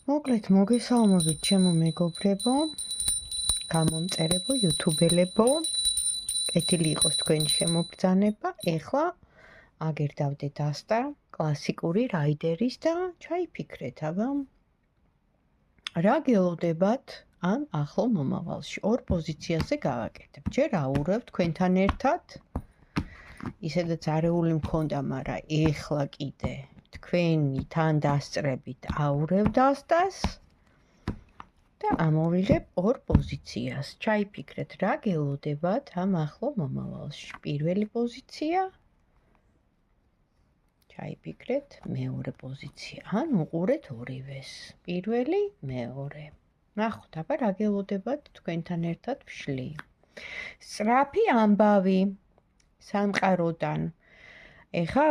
მოკლედ მოგესალმებით ჩემო მეგობრებო, გამომწერებო, იუთუბელებო. კეთილი იყოს თქვენი შემობრძანება. ეხლა აგერდავდე დასტა კლასიკური რაიდერის და ჩაიფიქრეთ, აბა რა გელოდებათ ამ ახლო მომავალში. ორ პოზიციაზე გავაკეთებ. ჯერ აურევ თქვენთან ერთად. ისედაც არეული მქონდა, მაგრამ ეხლა კიდე თქვენი თან დასწრებით აურევ დასტას და ამოვიღებ ორ პოზიციას. ჩაიფიქრეთ, რა გელოდებათ ამ ახლო მომავალში. პირველი პოზიცია, ჩაიფიქრეთ, მეორე პოზიცია. ან უყურეთ ორივეს. პირველი, მეორე. ნახოთ, აბა რა გელოდებათ თქვენთან ერთად ვშლი. სწრაფი ამბავი სამყაროდან. ეხა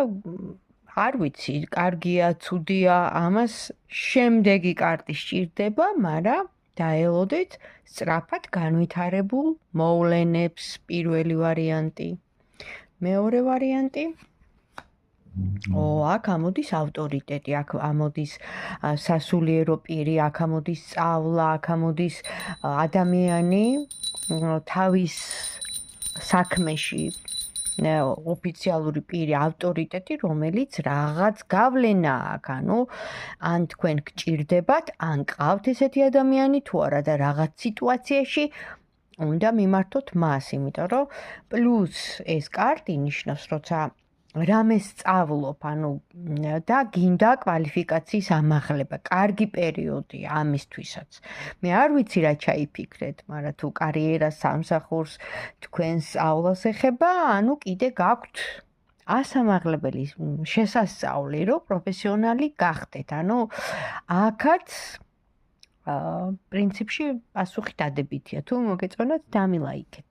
არ ვიცი, კარგია, ცუდია, ამას შემდეგი კარტი სჭირდება, მაგრამ დაელოდეთ სწრაფად განვითარებულ მოვლენებს. პირველი ვარიანტი. მეორე ვარიანტი. აქ ამოდის ავტორიტეტი, აქ ამოდის სასულიერო პირი, აქ ამოდის სწავლა, აქ ამოდის ადამიანი თავის საქმეში ოფიციალური პირი, ავტორიტეტი, რომელიც რაღაც გავლენა აქვს. ანუ ან თქვენ გჭირდებათ, ან ყავთ ესეთი ადამიანი თუ არა და რაღაც სიტუაციაში უნდა მიმართოთ მას, იმიტომ რომ პლუს ეს კარტი ნიშნავს, როცა რამეს სწავლობ, ანუ და გინდა კვალიფიკაციის ამაღლება, კარგი პერიოდია ამისთვისაც. მე არ ვიცი რა ჩაიფიქრეთ, მაგრამ თუ კარიერას, სამსახურს, თქვენს სწავლას ეხება, ანუ კიდე გაქვთ ასამაღლებელი შესასწავლი, რომ პროფესიონალი გახდეთ. ანუ აქაც პრინციპში პასუხი დადებითია. თუ მოგეწონათ, დამილაიქეთ.